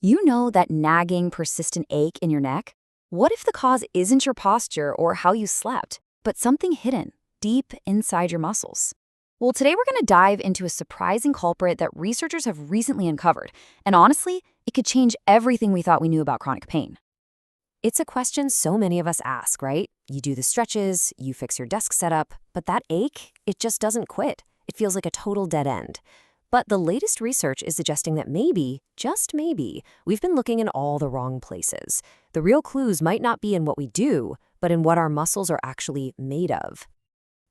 You know that nagging, persistent ache in your neck? What if the cause isn't your posture or how you slept, but something hidden, deep inside your muscles? Well, today we're going to dive into a surprising culprit that researchers have recently uncovered, and honestly, it could change everything we thought we knew about chronic pain. It's a question so many of us ask, right? You do the stretches, you fix your desk setup, but that ache, it just doesn't quit. It feels like a total dead end. But the latest research is suggesting that maybe, just maybe, we've been looking in all the wrong places. The real clues might not be in what we do, but in what our muscles are actually made of.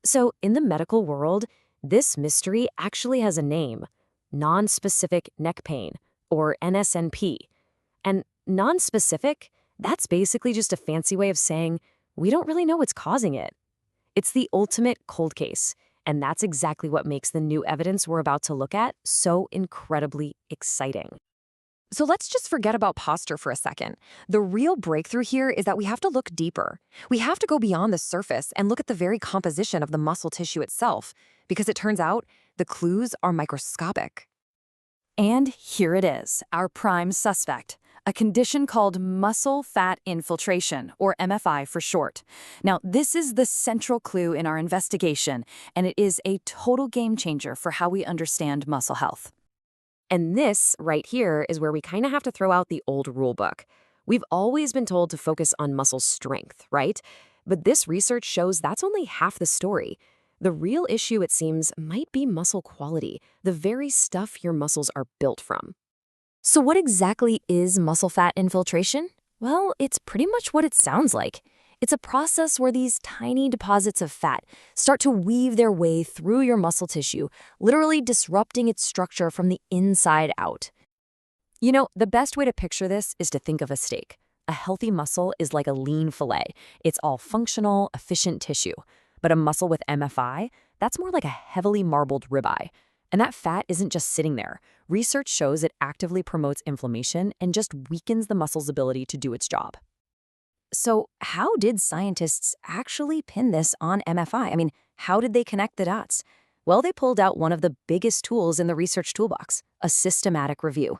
So, in the medical world, this mystery actually has a name: nonspecific neck pain, or NSNP. And nonspecific, that's basically just a fancy way of saying we don't really know what's causing it. It's the ultimate cold case, and that's exactly what makes the new evidence we're about to look at so incredibly exciting. So let's just forget about posture for a second. The real breakthrough here is that we have to look deeper. We have to go beyond the surface and look at the very composition of the muscle tissue itself, because it turns out the clues are microscopic. And here it is, our prime suspect, a condition called muscle fat infiltration, or MFI for short. Now, this is the central clue in our investigation, and it is a total game changer for how we understand muscle health. And this, right here, is where we kind of have to throw out the old rule book. We've always been told to focus on muscle strength, right? But this research shows that's only half the story. The real issue, it seems, might be muscle quality, the very stuff your muscles are built from. So, what exactly is muscle fat infiltration? Well, it's pretty much what it sounds like. It's a process where these tiny deposits of fat start to weave their way through your muscle tissue, literally disrupting its structure from the inside out. You know, the best way to picture this is to think of a steak. A healthy muscle is like a lean fillet. It's all functional, efficient tissue. But a muscle with MFI, that's more like a heavily marbled ribeye. And that fat isn't just sitting there. Research shows it actively promotes inflammation and just weakens the muscle's ability to do its job. So how did scientists actually pin this on MFI? I mean, how did they connect the dots? Well, they pulled out one of the biggest tools in the research toolbox, a systematic review.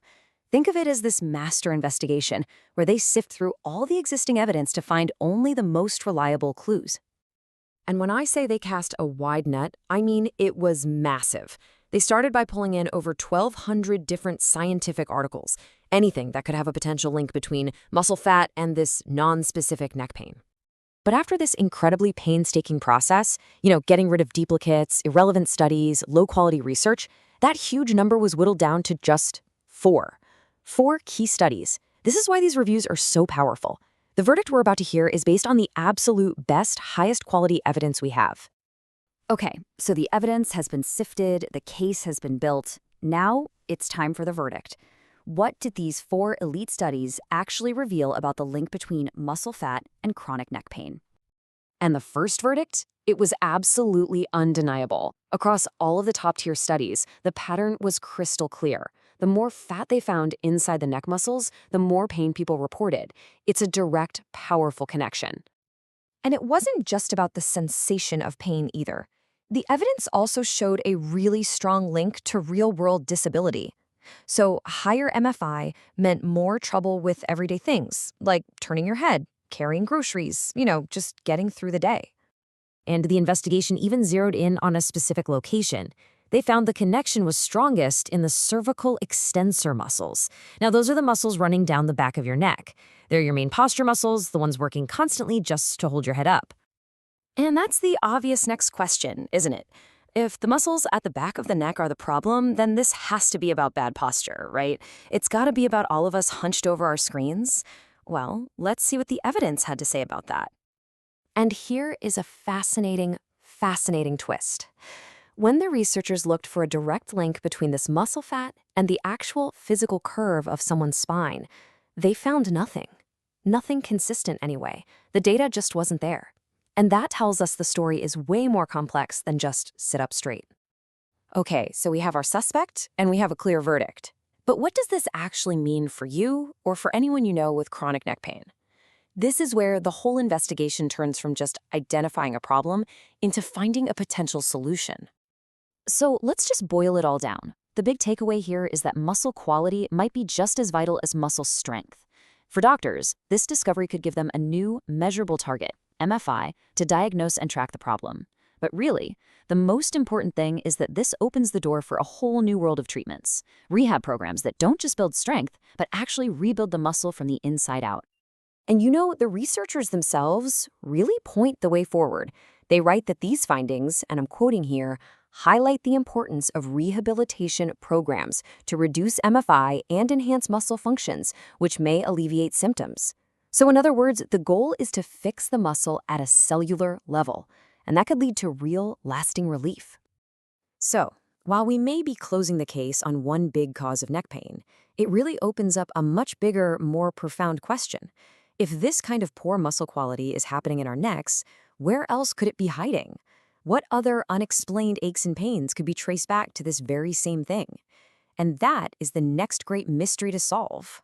Think of it as this master investigation where they sift through all the existing evidence to find only the most reliable clues. And when I say they cast a wide net, I mean it was massive. They started by pulling in over 1,200 different scientific articles, anything that could have a potential link between muscle fat and this non-specific neck pain. But after this incredibly painstaking process, getting rid of duplicates, irrelevant studies, low-quality research, that huge number was whittled down to just 4. 4 key studies. This is why these reviews are so powerful. The verdict we're about to hear is based on the absolute best, highest quality evidence we have. Okay, so the evidence has been sifted, the case has been built. Now it's time for the verdict. What did these 4 elite studies actually reveal about the link between muscle fat and chronic neck pain? And the first verdict? It was absolutely undeniable. Across all of the top-tier studies, the pattern was crystal clear. The more fat they found inside the neck muscles, the more pain people reported. It's a direct, powerful connection. And it wasn't just about the sensation of pain either. The evidence also showed a really strong link to real-world disability. So higher MFI meant more trouble with everyday things, like turning your head, carrying groceries, just getting through the day. And the investigation even zeroed in on a specific location. They found the connection was strongest in the cervical extensor muscles. Now, those are the muscles running down the back of your neck. They're your main posture muscles, the ones working constantly just to hold your head up. And that's the obvious next question, isn't it? If the muscles at the back of the neck are the problem, then this has to be about bad posture, right? It's got to be about all of us hunched over our screens. Well, let's see what the evidence had to say about that. And here is a fascinating twist. When the researchers looked for a direct link between this muscle fat and the actual physical curve of someone's spine, they found nothing. Nothing consistent anyway. The data just wasn't there. And that tells us the story is way more complex than just sit up straight. Okay, so we have our suspect and we have a clear verdict. But what does this actually mean for you or for anyone you know with chronic neck pain? This is where the whole investigation turns from just identifying a problem into finding a potential solution. So let's just boil it all down. The big takeaway here is that muscle quality might be just as vital as muscle strength. For doctors, this discovery could give them a new, measurable target, MFI, to diagnose and track the problem. But really, the most important thing is that this opens the door for a whole new world of treatments, rehab programs that don't just build strength, but actually rebuild the muscle from the inside out. And you know, the researchers themselves really point the way forward. They write that these findings, and I'm quoting here, highlight the importance of rehabilitation programs to reduce MFI and enhance muscle functions, which may alleviate symptoms. So in other words, the goal is to fix the muscle at a cellular level, and that could lead to real, lasting relief. So, while we may be closing the case on one big cause of neck pain, it really opens up a much bigger, more profound question. If this kind of poor muscle quality is happening in our necks, where else could it be hiding? What other unexplained aches and pains could be traced back to this very same thing? And that is the next great mystery to solve.